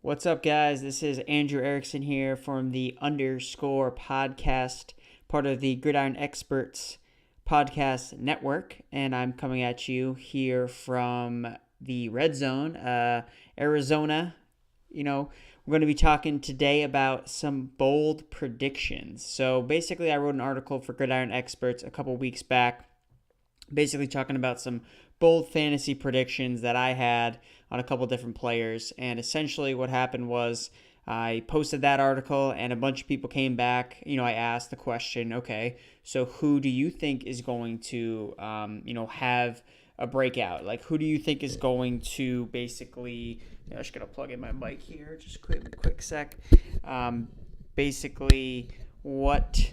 What's up, guys? This is Andrew Erickson here from the Underscore Podcast, part of the Gridiron Experts Podcast Network, and I'm coming at you here from the Red Zone, Arizona. We're going to be talking today about some bold predictions. So basically, I wrote an article for Gridiron Experts a couple weeks back, basically talking about some bold fantasy predictions that I had on a couple different players. And essentially what happened was I posted that article and a bunch of people came back. I asked the question, okay, so who do you think is going to, have a breakout? Like, who do you think is going to basically, I'm just going to plug in my mic here, just quick sec. Basically, what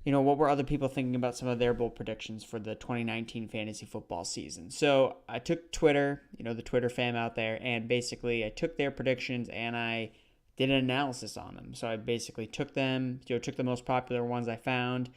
were other people thinking about some of their bold predictions for the 2019 fantasy football season? So I took Twitter, the Twitter fam out there, and basically I took their predictions and I did an analysis on them. So I basically took them, took the most popular ones I found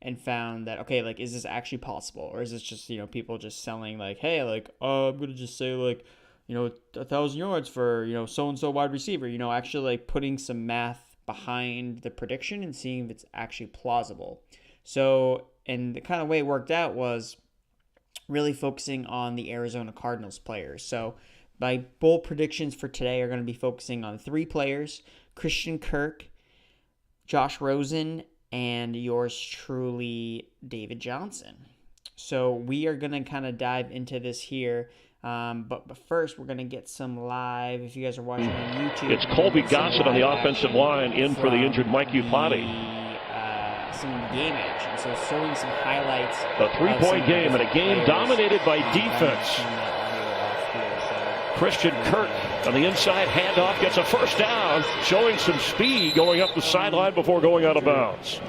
and found that, okay, like, is this actually possible? Or is this just, people just selling like, hey, like, I'm going to just say like, 1,000 yards for, so-and-so wide receiver, actually like putting some math behind the prediction and seeing if it's actually plausible. So, and the kind of way it worked out was really focusing on the Arizona Cardinals players. So my bold predictions for today are going to be focusing on 3 players: Christian Kirk, Josh Rosen, and yours truly, David Johnson. So we are going to kind of dive into this here. But first, we're going to get some live, if you guys are watching on YouTube. It's Colby Gossett on the offensive line, in for the injured Mike Iupati. Some game action, so showing some highlights. A 3-point game and a game dominated by defense. Christian Kirk on the inside, handoff, gets a first down, showing some speed going up the sideline before going out of bounds.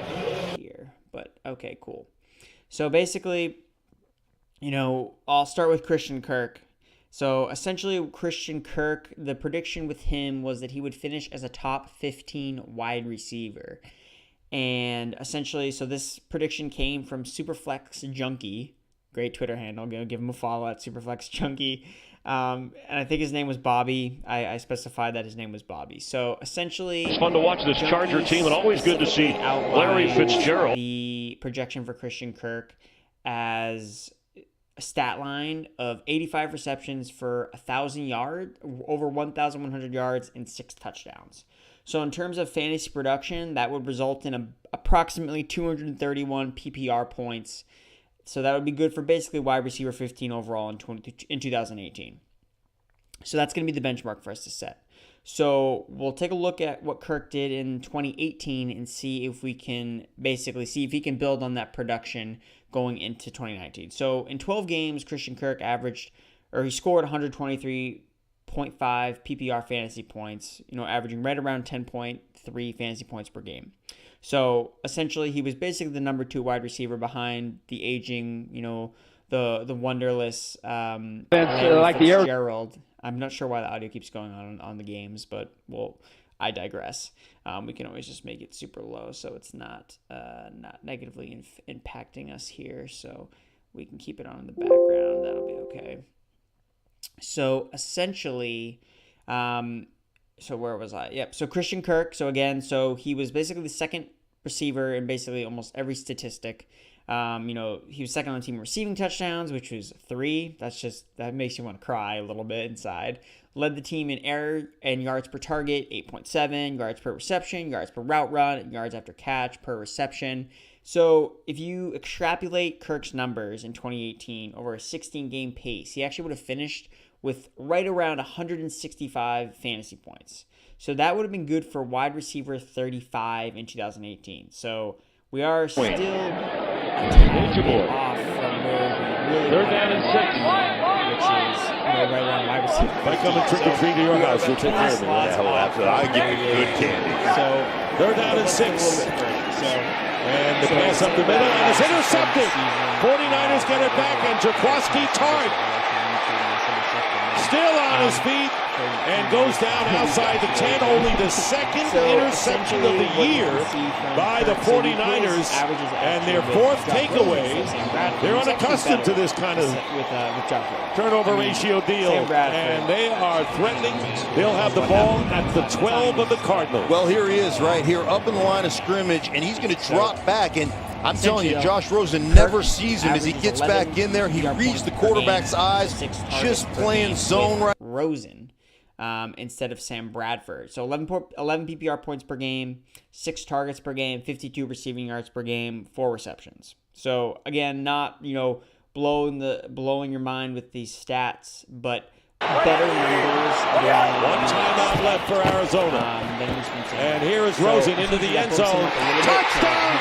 Here, but okay, cool. So basically, I'll start with Christian Kirk. So essentially, Christian Kirk, the prediction with him was that he would finish as a top 15 wide receiver. And essentially, so this prediction came from Superflex Junkie. Great Twitter handle. Go give him a follow at Superflex Junkie. And I think his name was Bobby. I specified that his name was Bobby. So essentially, it's fun to watch this Charger team, and always good to see Larry Fitzgerald. The projection for Christian Kirk as a stat line of 85 receptions for 1,000 yards, over 1,100 yards, and 6 touchdowns. So in terms of fantasy production, that would result in approximately 231 PPR points. So that would be good for basically wide receiver 15 overall in 2018. So that's going to be the benchmark for us to set. So we'll take a look at what Kirk did in 2018 and see if we can basically see if he can build on that production going into 2019. So in 12 games, Christian Kirk he scored 123.5 PPR fantasy points, averaging right around 10.3 fantasy points per game. So essentially, he was basically the number 2 wide receiver behind the aging, the wonderless Larry Fitzgerald. I'm not sure why the audio keeps going on the games, but I digress. We can always just make it super low so it's not negatively impacting us here. So we can keep it on in the background. That'll be okay. So essentially, so where was I? Yep. So Christian Kirk. So again, he was basically the second receiver in basically almost every statistic. He was second on the team in receiving touchdowns, which was 3. That makes you want to cry a little bit inside. Led the team in air and yards per target, 8.7, yards per reception, yards per route run, and yards after catch per reception. So if you extrapolate Kirk's numbers in 2018 over a 16-game pace, he actually would have finished with right around 165 fantasy points. So that would have been good for wide receiver 35 in 2018. So we are still a tad bit off from where we really They're down in 6. Which is right around wide receiver. If I come and trick or treat to your house, you'll take care of me. I'll give you good candy. So they're down in 6. And the pass up the middle, and it's intercepted. 49ers get it back, and Jaquiski Tartt still on his feet. and goes down outside the 10. Only the second interception of the year by the 49ers, and their fourth takeaway. They're unaccustomed to this kind of turnover ratio deal, and they are threatening. They'll have the ball at the 12 of the Cardinals. Well, here he is right here up in the line of scrimmage, and he's going to drop back. And I'm telling you, Josh Rosen never sees him as he gets back in there. He reads the quarterback's eyes, just playing zone right. Rosen instead of Sam Bradford. So 11 PPR points per game, 6 targets per game, 52 receiving yards per game, 4 receptions. So again, not blowing your mind with these stats, but better numbers. One timeout left for Arizona. And here is Rosen into the end zone. Touchdown!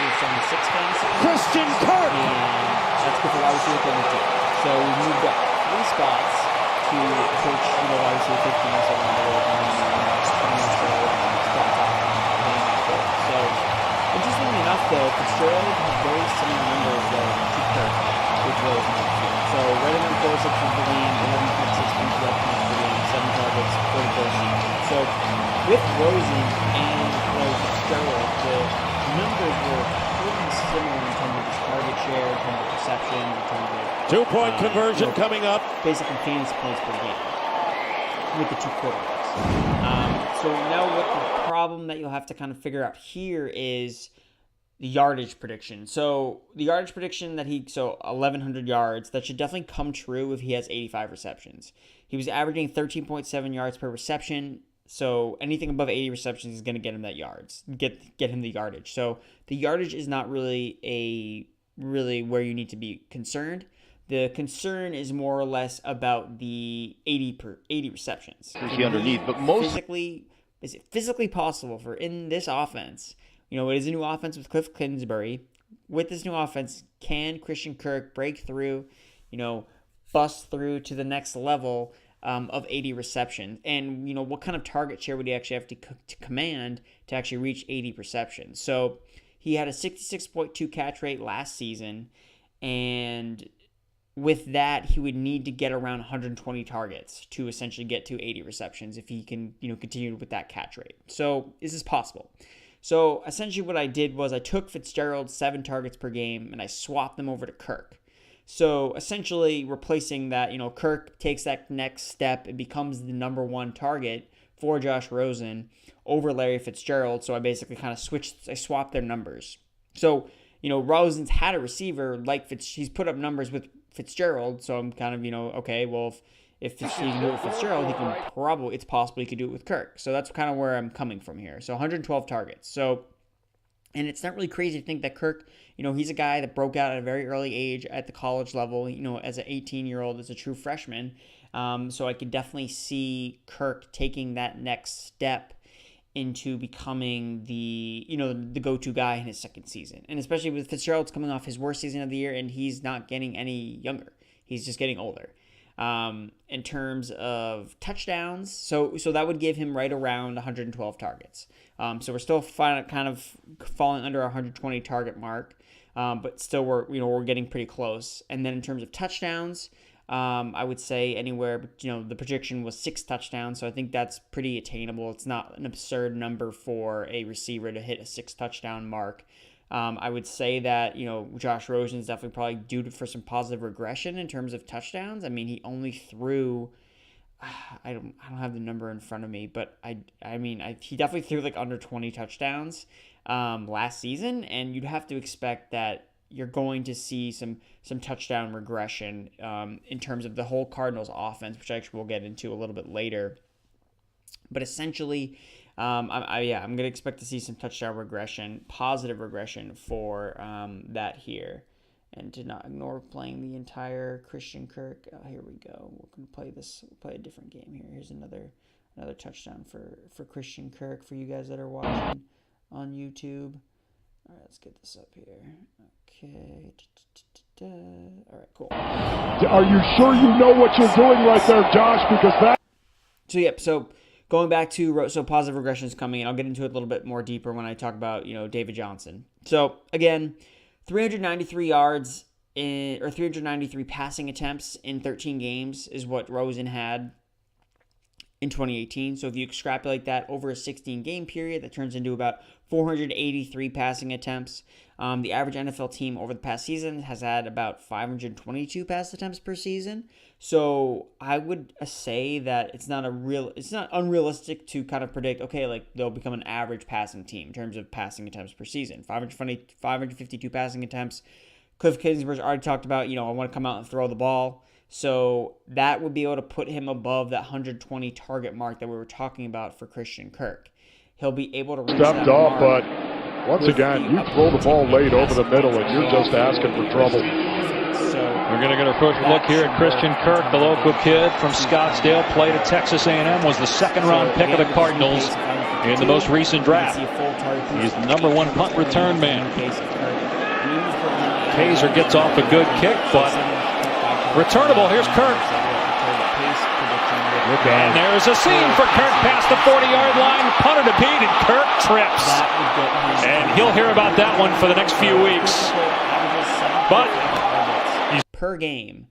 Christian Kirk! And that's good for wide receiver 32. So we moved up 3 spots to coach wide receiver 15. So interestingly enough, though, Fitzgerald had very similar numbers to Kirk with Rosen. So right around 4 receptions per game, 11.6 points per game, 7 targets, 44 receptions. So with Rosen and Fitzgerald, the numbers were pretty similar in terms of his target share, in terms of reception, in terms of 2-point conversion coming up. Basically fantasy points per game with the 2 quarterbacks. So now what the problem that you'll have to kind of figure out here is the yardage prediction. So the yardage prediction that 1,100 yards, that should definitely come true if he has 85 receptions. He was averaging 13.7 yards per reception. So anything above 80 receptions is going to get him that yards, get him the yardage. So the yardage is not really where you need to be concerned. The concern is more or less about the 80 receptions. Underneath, but is it physically possible for in this offense? It is a new offense with Cliff Kingsbury. With this new offense, can Christian Kirk break through, bust through to the next level of 80 receptions? And, what kind of target share would he actually have to command to actually reach 80 receptions? So he had a 66.2 catch rate last season, and with that, he would need to get around 120 targets to essentially get to 80 receptions if he can, continue with that catch rate. So is this possible? So essentially what I did was I took Fitzgerald's 7 targets per game and I swapped them over to Kirk. So essentially replacing that, Kirk takes that next step and becomes the number 1 target for Josh Rosen over Larry Fitzgerald. So I basically kind of swapped their numbers. So, Rosen's had a receiver like he's put up numbers with Fitzgerald. So I'm kind of, okay, well, if he can do it with Fitzgerald, it's possible he could do it with Kirk. So that's kind of where I'm coming from here. So 112 targets. So, and it's not really crazy to think that Kirk, he's a guy that broke out at a very early age at the college level, as an 18-year-old, as a true freshman. So I could definitely see Kirk taking that next step into becoming the go-to guy in his second season. And especially with Fitzgerald's coming off his worst season of the year, and he's not getting any younger. He's just getting older. In terms of touchdowns, so that would give him right around 112 targets. So we're still kind of falling under our 120 target mark, but still we're getting pretty close. And then in terms of touchdowns, I would say anywhere, the projection was 6 touchdowns, so I think that's pretty attainable. It's not an absurd number for a receiver to hit a 6 touchdown mark. I would say that, Josh Rosen is definitely probably due for some positive regression in terms of touchdowns. I mean, he only threw, I don't have the number in front of me, but he definitely threw like under 20 touchdowns last season, and you'd have to expect that you're going to see some touchdown regression in terms of the whole Cardinals offense, which actually we'll get into a little bit later. But essentially, I'm going to expect to see some touchdown regression, positive regression for that here. And to not ignore playing the entire Christian Kirk. Here we go. We're going to play this. We'll play a different game here. Here's another touchdown for Christian Kirk for you guys that are watching on YouTube. All right, let's get this up here. Okay. All right, cool. Are you sure you know what you're doing right there, Josh? Because that. So going back to positive regression is coming, and I'll get into it a little bit more deeper when I talk about David Johnson. So again, 393 yards or 393 passing attempts in 13 games is what Rosen had. in 2018. So if you extrapolate that over a 16-game period, that turns into about 483 passing attempts. The average NFL team over the past season has had about 522 pass attempts per season. So I would say that it's not unrealistic to kind of predict, okay, like they'll become an average passing team in terms of passing attempts per season. 552 passing attempts. Cliff Kingsbury's already talked about, I want to come out and throw the ball. So that would be able to put him above that 120 target mark that we were talking about for Christian Kirk. He'll be able to reach that off, mark. But once again, you throw the ball late over the middle and you're just asking for trouble. We're going to get a quick look here at Christian Kirk, the local kid from Scottsdale, played at Texas A&M, was the second-round pick of the Cardinals in the most recent draft. He's the number 1 punt return man. Kaiser gets off a good kick, but returnable. Here's Kirk. And there's a seam for Kirk past the 40-yard line. Punter to beat, and Kirk trips. And he'll hear about that one for the next few weeks. But per game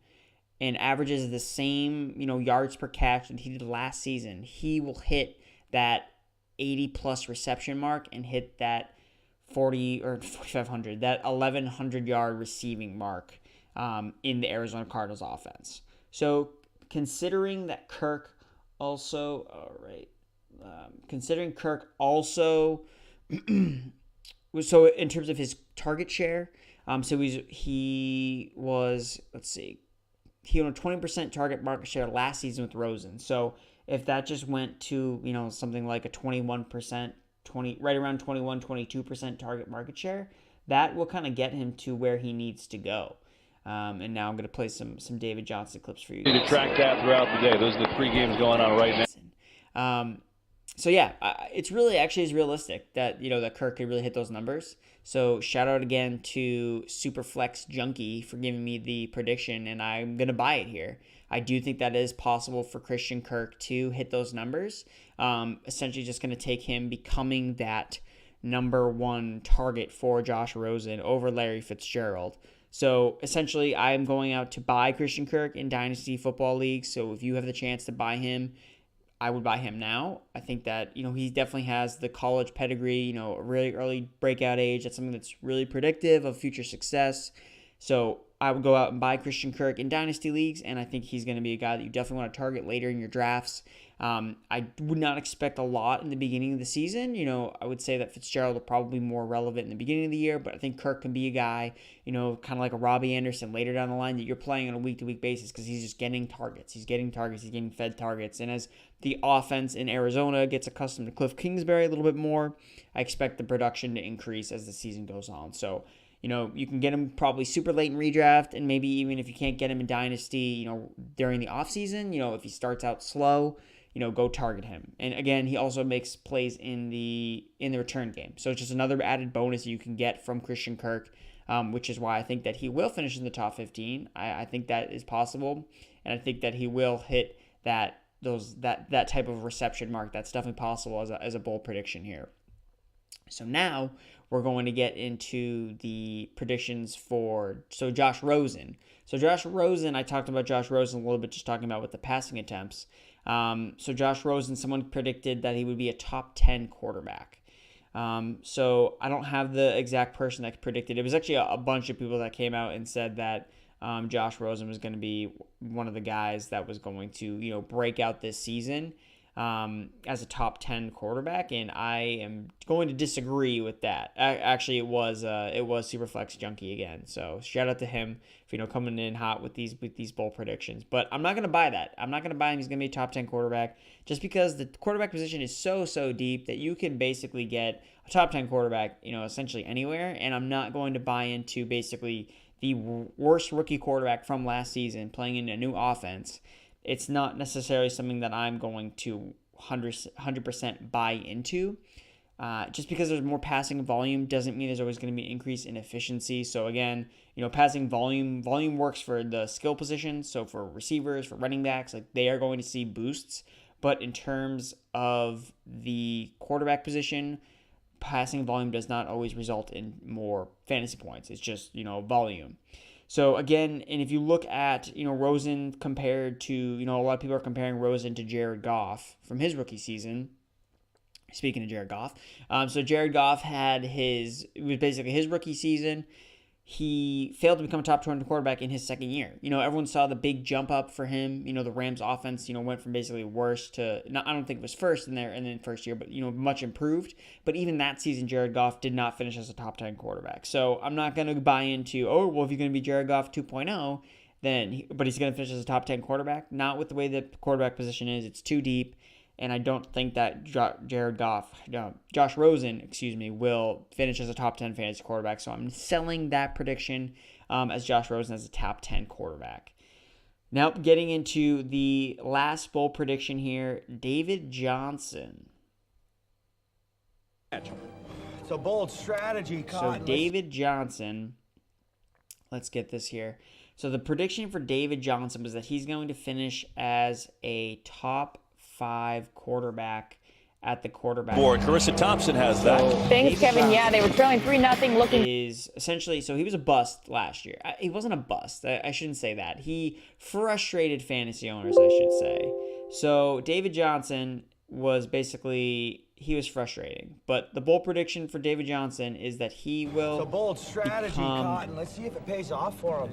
and averages the same, yards per catch that he did last season, he will hit that 80-plus reception mark and hit that 4,500, that 1,100-yard receiving mark in the Arizona Cardinals offense. So considering Kirk also, so in terms of his target share, he was, he owned a 20% target market share last season with Rosen. So if that just went to, something like a 21%, right around 21, 22% target market share, that will kind of get him to where he needs to go. And now I'm going to play some David Johnson clips for you guys. To track that throughout the day. Those are the 3 games going on right now. So yeah, it's really actually is realistic that, that Kirk could really hit those numbers. So shout out again to Superflex Junkie for giving me the prediction, and I'm going to buy it here. I do think that is possible for Christian Kirk to hit those numbers. Essentially just going to take him becoming that number 1 target for Josh Rosen over Larry Fitzgerald. So essentially, I'm going out to buy Christian Kirk in Dynasty Football League. So if you have the chance to buy him, I would buy him now. I think that, he definitely has the college pedigree, a really early breakout age. That's something that's really predictive of future success. So I would go out and buy Christian Kirk in Dynasty Leagues, and I think he's going to be a guy that you definitely want to target later in your drafts. I would not expect a lot in the beginning of the season. I would say that Fitzgerald will probably be more relevant in the beginning of the year, but I think Kirk can be a guy, kind of like a Robbie Anderson later down the line that you're playing on a week-to-week basis because he's just getting targets. He's getting fed targets. And as the offense in Arizona gets accustomed to Cliff Kingsbury a little bit more, I expect the production to increase as the season goes on. So, you can get him probably super late in redraft, and maybe even if you can't get him in Dynasty, during the offseason, if he starts out slow, go target him. And again, he also makes plays in the return game. So it's just another added bonus you can get from Christian Kirk, which is why I think that he will finish in the top 15. I think that is possible, and I think that he will hit that type of reception mark. That's definitely possible as a bold prediction here. So now we're going to get into the predictions for Josh Rosen. So Josh Rosen, I talked about Josh Rosen a little bit, just talking about with the passing attempts. So Josh Rosen, someone predicted that he would be a top 10 quarterback. So I don't have the exact person that predicted. It was actually a bunch of people that came out and said that Josh Rosen was going to be one of the guys that was going to, break out this season as a top 10 quarterback, and I am going to disagree with that. Actually, it was Superflex Junkie again. So shout out to him for coming in hot with these bold predictions. But I'm not going to buy that. I'm not going to buy him. He's going to be a top 10 quarterback just because the quarterback position is so deep that you can basically get a top 10 quarterback, essentially anywhere. And I'm not going to buy into basically the worst rookie quarterback from last season playing in a new offense. It's not necessarily something that I'm going to 100% buy into. Just because there's more passing volume doesn't mean there's always going to be an increase in efficiency. So again, passing volume works for the skill positions. So for receivers, for running backs, like they are going to see boosts. But in terms of the quarterback position, passing volume does not always result in more fantasy points. It's just, volume. So again, and if you look at, Rosen compared to, a lot of people are comparing Rosen to Jared Goff from his rookie season. Speaking of Jared Goff. So Jared Goff it was basically his rookie season. He failed to become a top 200 quarterback in his second year. Everyone saw the big jump up for him. The Rams offense, I from basically worst to, I don't think it was first in then first year, but, much improved. But even that season, Jared Goff did not finish as a top 10 quarterback. So I'm not going to buy into, if you're going to be Jared Goff 2.0, but he's going to finish as a top 10 quarterback. Not with the way the quarterback position is. It's too deep. And I don't think that Josh Rosen, will finish as a top 10 fantasy quarterback. So I'm selling that prediction as Josh Rosen as a top 10 quarterback. Now, getting into the last bold prediction here, David Johnson. It's a bold strategy, Cotton. So David Johnson, let's get this here. So the prediction for David Johnson was that he's going to finish as a top 5 quarterback at the quarterback board. Carissa Thompson has that. Thanks, Kevin. Yeah, they were trailing 3-0 looking. Is essentially, so he was a bust last year. He wasn't a bust. I shouldn't say that. He frustrated fantasy owners, I should say. So David Johnson was basically, he was frustrating. But the bold prediction for David Johnson is that he will It's a bold strategy, Cotton. Let's see if it pays off for him.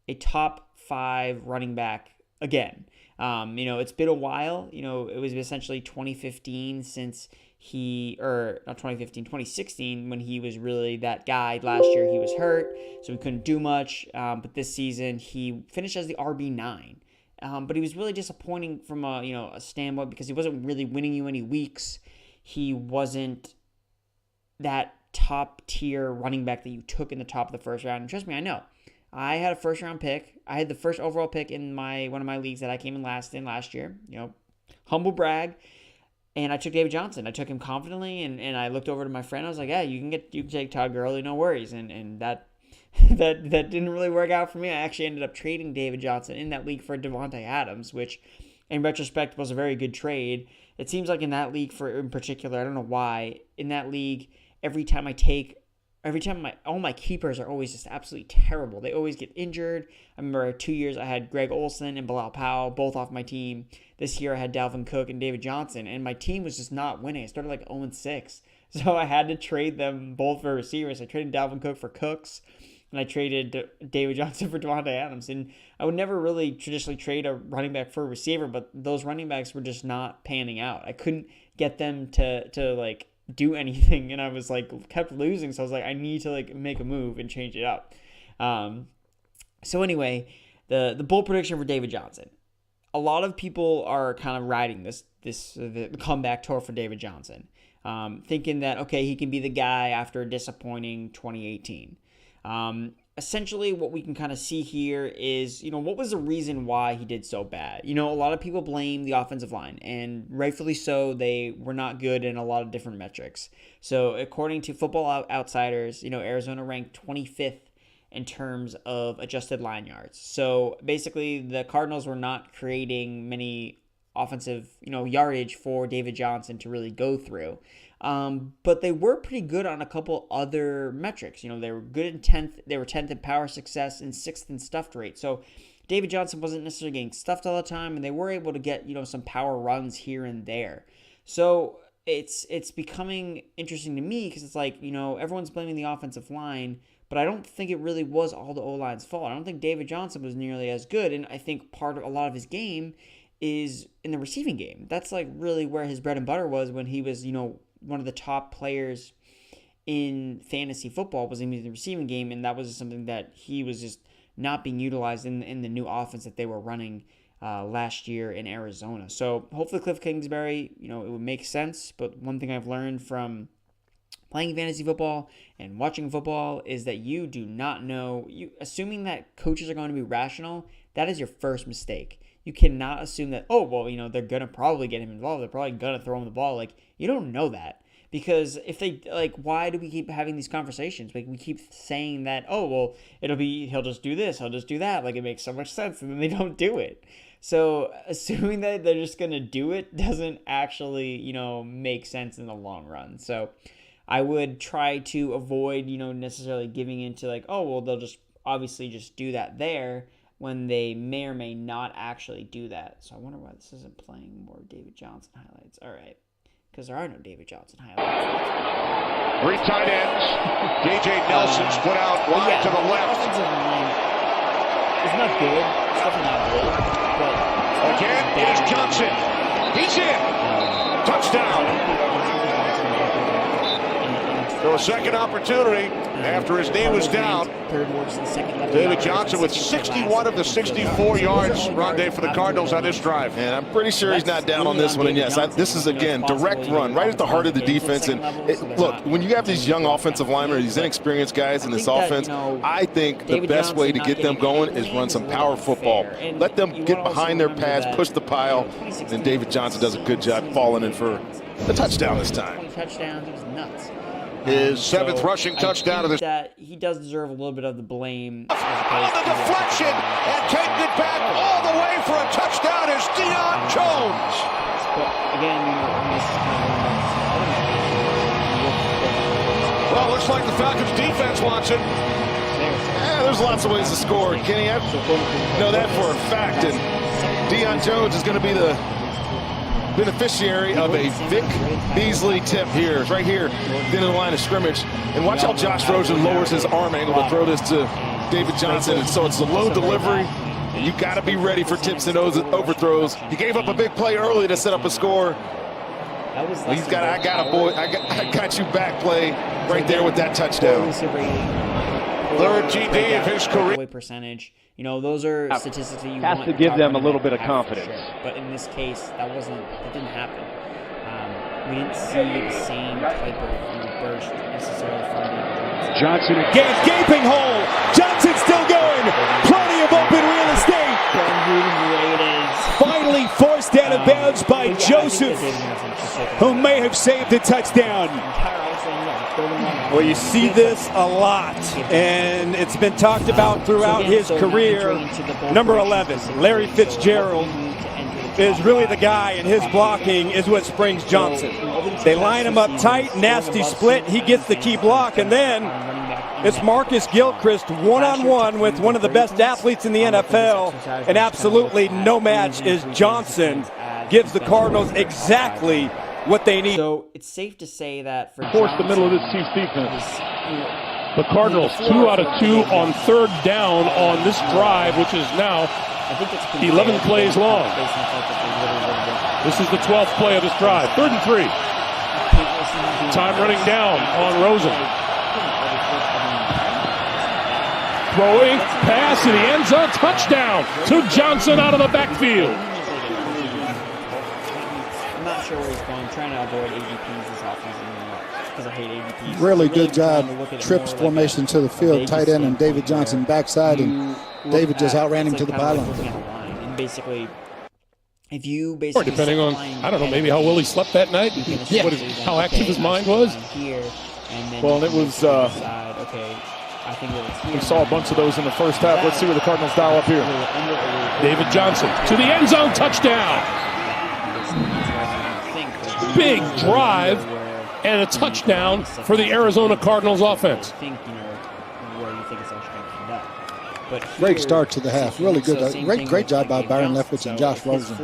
A top 5 running back again. It's been a while. It was essentially 2015 since 2016 when he was really that guy. Last year he was hurt, so he couldn't do much. But this season he finished as the RB9. But he was really disappointing from a standpoint because he wasn't really winning you any weeks. He wasn't that top tier running back that you took in the top of the first round. And trust me, I know. I had a first round pick. I had the first overall pick in one of my leagues that I came in last year. Humble brag. And I took David Johnson. I took him confidently, and I looked over to my friend. I was like, "Yeah, you can take Todd Gurley, no worries." And that didn't really work out for me. I actually ended up trading David Johnson in that league for Devontae Adams, which in retrospect was a very good trade. It seems like in that league in particular, I don't know why, in that league, every time all my keepers are always just absolutely terrible. They always get injured. I remember 2 years I had Greg Olsen and Bilal Powell both off my team. This year I had Dalvin Cook and David Johnson, and my team was just not winning. I started like 0-6. So I had to trade them both for receivers. I traded Dalvin Cook for Cooks, and I traded David Johnson for Devontae Adams. And I would never really traditionally trade a running back for a receiver, but those running backs were just not panning out. I couldn't get them to like do anything, and I was like kept losing, so I was like, I need to like make a move and change it up. So anyway, the bold prediction for David Johnson. A lot of people are kind of riding the comeback tour for David Johnson, thinking that okay, he can be the guy after a disappointing 2018. Essentially what we can kind of see here is, what was the reason why he did so bad? A lot of people blame the offensive line, and rightfully so. They were not good in a lot of different metrics. So according to Football Outsiders, Arizona ranked 25th in terms of adjusted line yards. So basically the Cardinals were not creating many offensive, yardage for David Johnson to really go through. But they were pretty good on a couple other metrics. They were good in 10th. They were 10th in power success and 6th in stuffed rate. So David Johnson wasn't necessarily getting stuffed all the time, and they were able to get, some power runs here and there. So it's becoming interesting to me because it's like, everyone's blaming the offensive line, but I don't think it really was all the O-line's fault. I don't think David Johnson was nearly as good, and I think a lot of his game is in the receiving game. That's like really where his bread and butter was when he was, one of the top players in fantasy football was in the receiving game, and that was something that he was just not being utilized in the new offense that they were running last year in Arizona. So hopefully Cliff Kingsbury, it would make sense, but one thing I've learned from playing fantasy football and watching football is that you do not know, assuming that coaches are going to be rational, that is your first mistake. You cannot assume that, they're going to probably get him involved. They're probably going to throw him the ball. Like, you don't know that. Because if they, why do we keep having these conversations? Like, we keep saying that, he'll just do this, he'll just do that. Like, it makes so much sense, and then they don't do it. So, assuming that they're just going to do it doesn't actually, make sense in the long run. So, I would try to avoid, necessarily giving into they'll just obviously just do that there when they may or may not actually do that. So I wonder why this isn't playing more David Johnson highlights. All right, because there are no David Johnson highlights. 3 tight ends. DJ Nelson's put out wide to the left. Offensive line is not good. It's definitely not good. But again, it is Johnson. He's in. Touchdown. So a second opportunity after his knee was down. David Johnson with 61 of the 64 yards, Rondé, for the Cardinals on this drive. And I'm pretty sure he's not down on this one. And yes, this is, again, direct run, right at the heart of the defense. And look, when you have these young offensive linemen, these inexperienced guys in this offense, I think the best way to get them going is run some power football. Let them get behind their pads, push the pile, and David Johnson does a good job falling in for the touchdown this time. 20 touchdowns, it was nuts. His 7th rushing touchdown of this. That he does deserve a little bit of the blame. On the deflection and taking it back all the way for a touchdown is Deion Jones. But again, this is kind of well, looks like the Falcons defense wants it. There's lots of ways to score, Kenny. I know that for a fact. And Deion Jones is going to be the beneficiary of a Vic Beasley tip here, right here, in the line of scrimmage. And watch how Josh Rosen lowers his arm angle to throw this to David Johnson. And so it's a low delivery, and you got to be ready for tips and overthrows. He gave up a big play early to set up a score. He's got I got you back play right there with that touchdown. Third TD of his career. Percentage. You know, those are statistics that you have to give them a little bit of confidence. Sure. But in this case, that didn't happen. We didn't see the same type of burst necessarily from David Johnson again, gaping hole. Johnson still going. Plenty of open real estate. Finally forced out of bounds by Joseph, who may have saved a touchdown. Well, you see this a lot, and it's been talked about throughout his career. Number 11, Larry Fitzgerald, is really the guy, and his blocking is what springs Johnson. They line him up tight, nasty split. He gets the key block, and then it's Marcus Gilchrist one-on-one with one of the best athletes in the NFL, and absolutely no match is Johnson. Gives the Cardinals exactly what they need. So it's safe to say that for force the middle of this Chiefs defense. The Cardinals 2 out of 2 on 3rd down on this drive, which is now 11 plays long. This is the 12th play of this drive. 3rd and 3. Time running down on Rosen. Throwing, pass to the end zone, touchdown to Johnson out of the backfield. I'm not sure where he's going. I'm trying to avoid ADPs this offseason because I hate ADPs. Really good job. Trips formation to the field, tight end and David Johnson backside, and David just outran him to the pylon. And basically, if you depending on, I don't know, maybe how well he slept that night, how active his mind was. Well, and it was, we saw a bunch of those in the first half. Let's see where the Cardinals dial up here. David Johnson to the end zone, touchdown. Big drive and a touchdown for the Arizona Cardinals offense. Great start to the half. Really good. Great job by Byron Leftwich and Josh Rosen.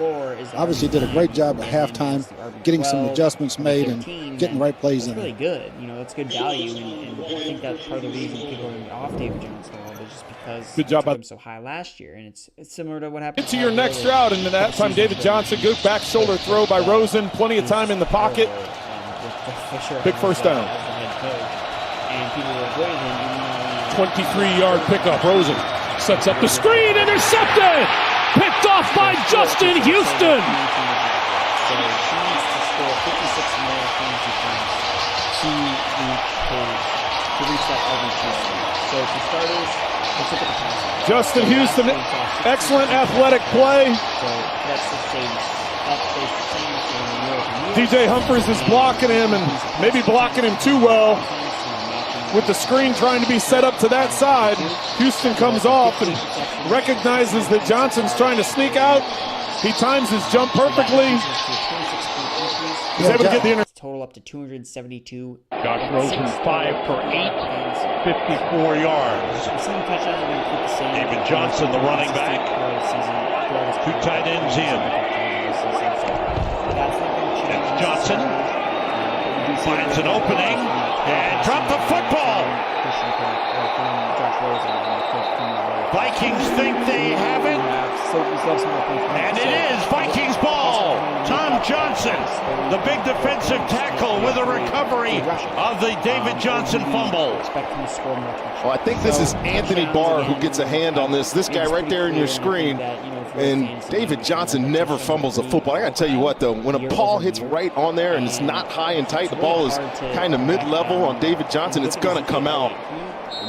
Obviously did a great job at halftime, getting some adjustments made and getting the right plays in. Really good. You know, it's good value, and I think that's part of the reason people are off David Johnson a little bit, just because good job him so high last year, and it's similar to what happened. Into your next route, and that time David Johnson, good back shoulder throw by Rosen, plenty of time in the pocket. Big first down. 23-yard pickup. Rosen sets up the screen, intercepted! Picked off by Justin Houston! Justin Houston, excellent athletic play. DJ Humphries is blocking him, and maybe blocking him too well. With the screen trying to be set up to that side, Houston comes off and recognizes that Johnson's trying to sneak out. He times his jump perfectly. He's able to get the total up to 272. Josh Rosen 5 for 8, 54 yards. David Johnson, the running back. 2 tight ends in. That's Johnson. Finds an opening and dropped the football. Vikings think they have it, and it is Vikings ball. Tom Johnson, the big defensive tackle, with a recovery of the David Johnson fumble. Well, I think this is Anthony Barr who gets a hand on this. This guy right there in your screen. And David Johnson never fumbles a football. I got to tell you what, though, when a ball hits right on there and it's not high and tight, the ball is kind of mid-level on David Johnson, it's going to come out.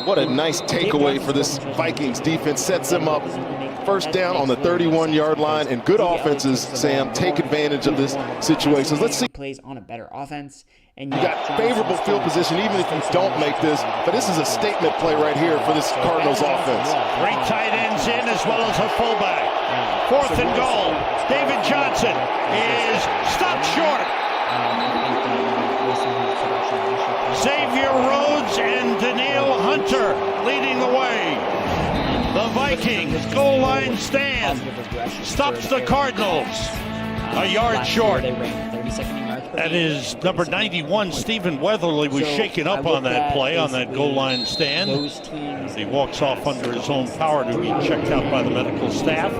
What a nice takeaway for this Vikings defense. Sets them up first down on the 31-yard line, and good offenses, Sam, take advantage of this situation. Let's see. Plays on a better offense. And you got favorable field position even if you don't make this, but this is a statement play right here for this Cardinals offense. 3 tight ends in as well as a fullback. 4th and goal. David Johnson is stopped short. Xavier Rhodes and Danielle Hunter leading the way. The Vikings goal line stand stops the Cardinals a yard short. That is number 91, Stephen Weatherly, was shaken up on that play, on that goal line stand. He walks off under his own power to be checked out by the medical staff.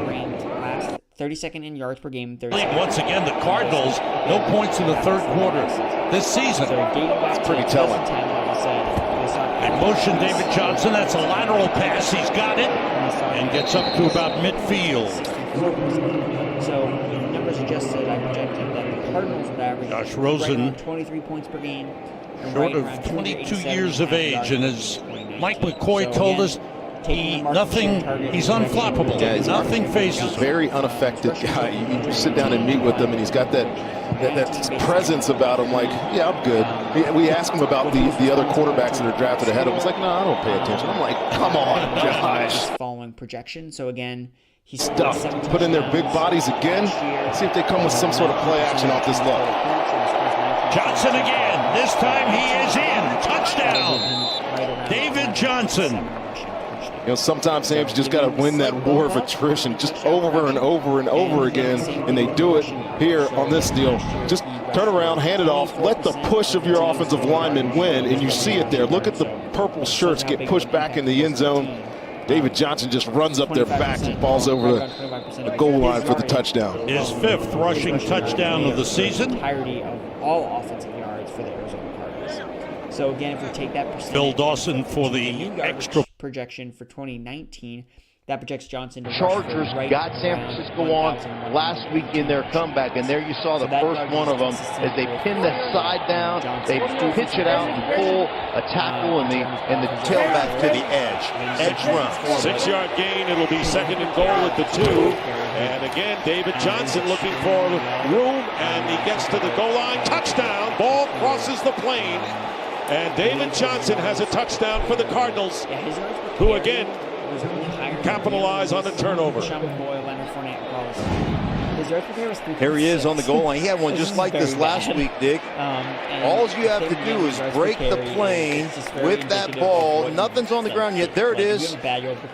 32nd in yards per game. Once again, the Cardinals, no points in the third quarter this season. That's pretty telling. And motion David Johnson, that's a lateral pass. He's got it and gets up to about midfield. So, numbers adjusted, I projected that the Cardinals would average Josh Rosen, 23 points per game. Short of 22 years of age, and as Mike McCoy told us, he's unflappable. Yeah, nothing phases him. Very unaffected guy. You sit down and meet with him, and he's got that presence about him. Like, yeah, I'm good. We asked him about the other quarterbacks that are drafted ahead of him. He's like, no, I don't pay attention. I'm like, come on, Josh. Following projection. So again, he's stuffed. Put in their big bodies again. See if they come with some sort of play action off this look. Johnson again. This time he is in. Touchdown. David Johnson. You know, sometimes, Sam, you just got to win that war of attrition just over and over and over again, and they do it here on this deal. Just turn around, hand it off, let the push of your offensive lineman win, and you see it there. Look at the purple shirts get pushed back in the end zone. David Johnson just runs up their backs and falls over the goal line for the touchdown. His 5th rushing touchdown of the season. Entirety of all offensive yards for the Arizona Cardinals. So again, if we take that percentage, Phil Dawson for the extra projection for 2019, that projects Johnson to Chargers got San Francisco on last week in their comeback, and there you saw the first one of them as they pin the side down, they pitch it out and pull a tackle and the tailback to the edge run. 6-yard gain. It'll be 2nd and goal at the 2. And again, David Johnson looking for room, and he gets to the goal line. Touchdown. Ball crosses the plane. And David Johnson has a touchdown for the Cardinals, who again capitalize on the turnover. Here he is on the goal line. He had one just like this last week, Dick. All you have to do is break the plane with that ball. Nothing's on the ground yet. There it is.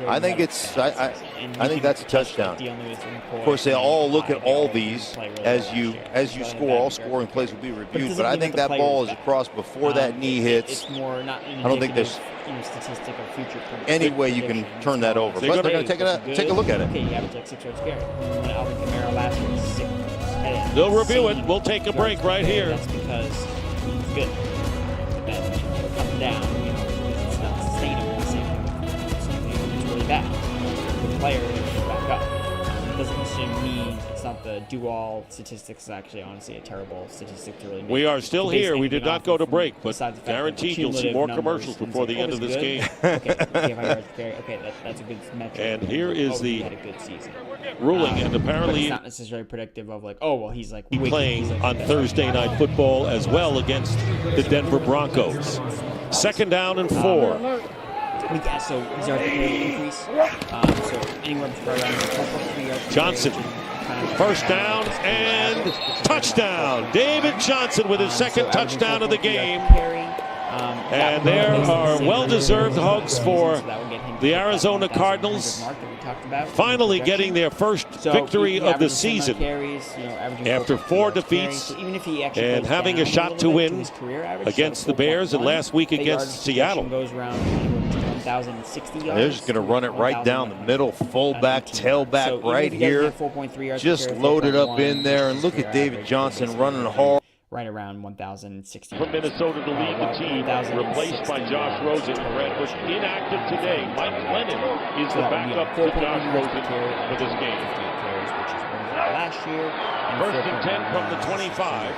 I think it's. I think that's a touchdown. Of course, they all look at all these as you score. All scoring plays will be reviewed, but I think that ball is across before that knee hits. I don't think there's any way you can turn that over. But they're going to take a look at it. They'll review it. We'll take a break right here. That's because he's good. But coming down, it's not sustainable. It's really bad. The player is back up. It doesn't necessarily mean it's not the do-all statistics. It's actually, honestly, a terrible statistic to really make. We are still here. We did not go to break, but guaranteed you'll see more commercials before the end of this game. Okay, that's a good metric. And here is the had a good season. ruling, and apparently it's not necessarily predictive of like, oh well, he's like playing on Thursday Night Football as well against the Denver Broncos. 2nd down and 4. So he's already increase. So anywhere between around 4.3 yards. Johnson First down and touchdown. David Johnson with his second touchdown of the game. And there are well-deserved hugs for the Arizona Cardinals, finally getting their first victory of the season after 4 defeats and having a shot to win against the Bears and last week against Seattle. They're just going to run it right down the middle, fullback, tailback right here. Just loaded up in there, and look at David Johnson running hard. Right around 1,060. From Minnesota to lead the team, replaced by Josh Rosen. Brad Bush inactive today. Mike Glennon is the backup to Josh Rosen for this game. Last year. First and 10 from the 25.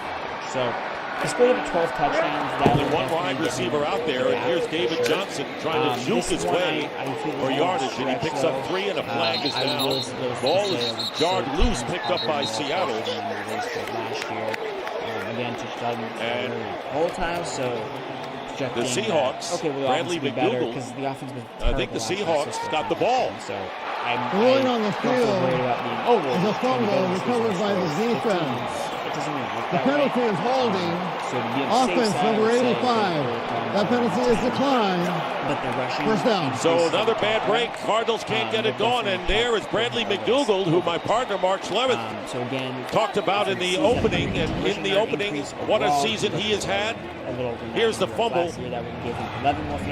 So he scored up 12 touchdowns. Only one wide receiver out there, and here's David Johnson trying to juke his way for yardage, and he picks up 3, and a flag is down. Ball is jarred loose, picked up by Seattle. Last year. Again, touchdown whole time, so the Seahawks, Bradley McDougall, the offense was I think the Seahawks got the ball. So rolling on the field is a fumble recovered by the defense. The penalty is holding. Offense number 85. That penalty is declined. First down. So another bad break. Cardinals can't get it going, and there is Bradley McDougall, who my partner Mark Schlereth talked about in the opening. And in the opening, what a season he has had. Here's the fumble.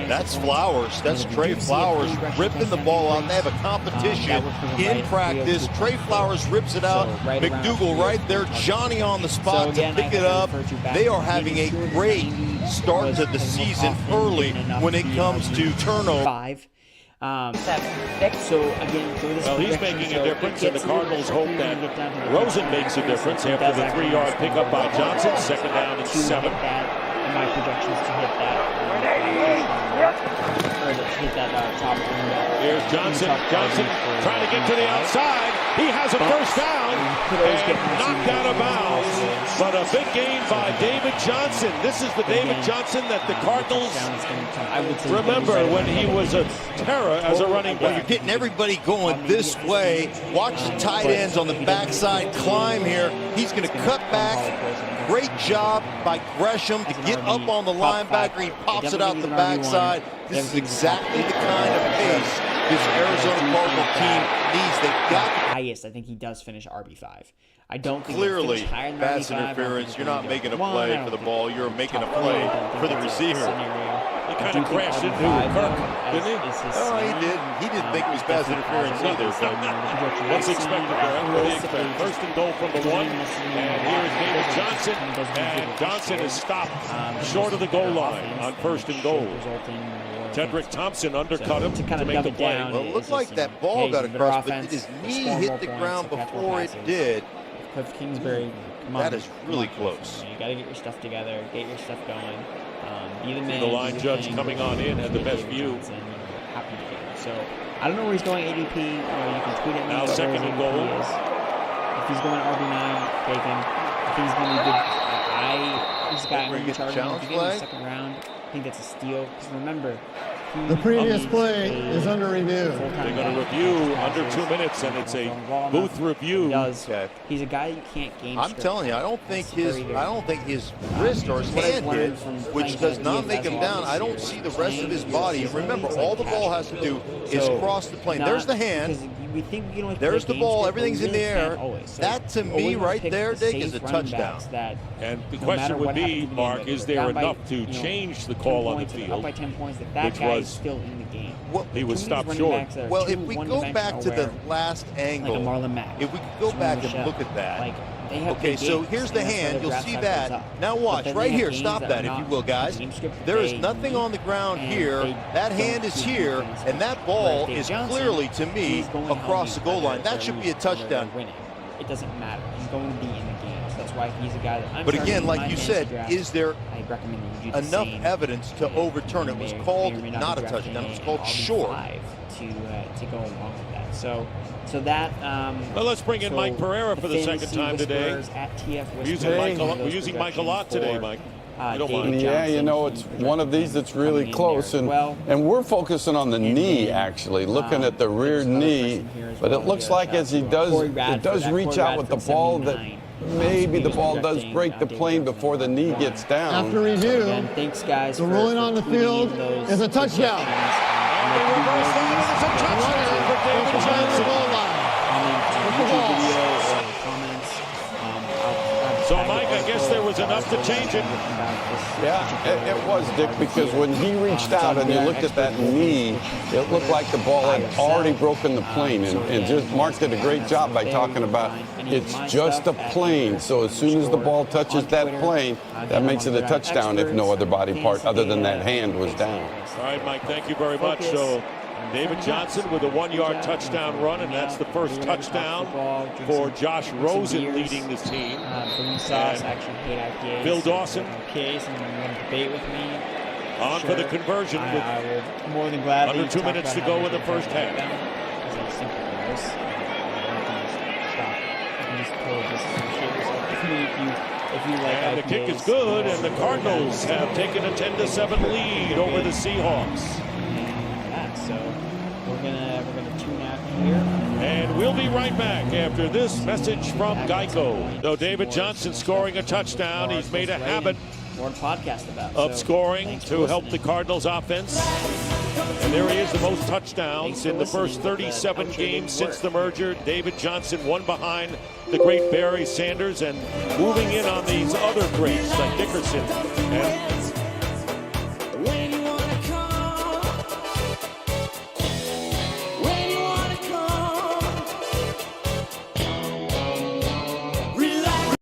That's Flowers. That's Trey Flowers ripping the ball out. They have a competition in practice. Trey Flowers rips it out. McDougall right there. Johnny on the spot to pick it up. They are having a great start to the season early when it comes to turnover. 5. 7, 6. So again, well, he's making a difference, and the Cardinals hope that Rosen makes a difference after the 3-yard pickup by Johnson. Second down and 7. My projections to hit that. Or to hit that top. Here's Johnson. Johnson trying to get to the outside. He has a first down and knocked out of bounds. But a big game by David Johnson. This is the David Johnson that the Cardinals remember when he was a terror as a running back. Well, you're getting everybody going this way. Watch the tight ends on the backside climb here. He's going to cut back. Great job by Gresham to get up on the linebacker. He pops it out the backside. This is exactly the kind of pace this Arizona Cardinal team needs. They've got highest. I think he does finish RB5. I don't think clearly pass interference. You're not making a play for the ball. You're making a play for the receiver. He kind of crashed into Kirk, didn't he? Oh, he did. He didn't think it was pass interference either. What's expected there? What do you expect? First and goal from the 1. And here's David Johnson. And Johnson is stopped short of the goal line on first and goal. Tedrick Thompson undercut him to make the play. Well, it looked like that ball got across, but his knee hit the ground before it did. Cliff Kingsbury, come on. That is really close. You got to get your stuff together, get your stuff going. Be the man. The line judge coming on in had the best view. Happy to get. So I don't know where he's going ADP. You can tweet at me. Now second and goal. If he's going RB9, take him. If he's going to be good, he's got him in charge in the second round. I think that's a steal. Because remember, the previous play is under review. They're going to review under 2 minutes, and it's a booth review. He's a guy you can't game. I'm telling you, I don't think his wrist or his hand hit, which does not make him down. I don't see the rest of his body. And remember, all the ball has to do is cross the plane. There's the hand. There's the ball. Everything's in the air. That, to me, right there, Dick, is a touchdown. And the question would be, Mark, is there enough to change the call on the field? Which was still in the game. Well, he was stopped short. Well, if we go back to the last angle, if we could go back and look at that. Okay, so here's the hand. You'll see that. Now watch, right here. Stop that, if you will, guys. There is nothing on the ground here. That hand is here, and that ball is clearly, to me, across the goal line. That should be a touchdown. It doesn't matter. He's going to be in the game. So that's why he's a guy that I'm. But again, like you said, is there enough evidence to overturn it? It was called not a touchdown. It was called short. To go along with that. So that. Well, let's bring in Mike Pereira for the second time today. We're using Mike a lot today, Mike. Yeah, you know, it's one of these that's really close, and we're focusing on the knee, actually, looking at the rear knee. But it looks like as it does reach out with the ball, that maybe the ball does break the plane before the knee gets down. After review, thanks guys. The ruling on the field is a touchdown. And they reverse that. It's a touchdown for David Johnson. So, Mike, I guess there was enough to change it. Yeah, it was, Dick, because when he reached out and you looked at that knee, it looked like the ball had already broken the plane. And just Mark did a great job by talking about it's just a plane. So as soon as the ball touches that plane, that makes it a touchdown if no other body part other than that hand was down. All right, Mike, thank you very much. So David Johnson with a 1-yard touchdown run, and that's the first touchdown for Josh Rosen leading the team. Bill Dawson on for the conversion with more than glad under 2 minutes to go in the first half. And the kick is good, and the Cardinals have taken a 10-7 lead over the Seahawks. So we're gonna tune out here. And we'll be right back after this message from Geico. So David Johnson scoring a touchdown. He's made a habit of scoring to help the Cardinals offense. And there he is, the most touchdowns in the first 37 games since the merger. David Johnson, one behind the great Barry Sanders, and moving in on these other greats like Dickerson and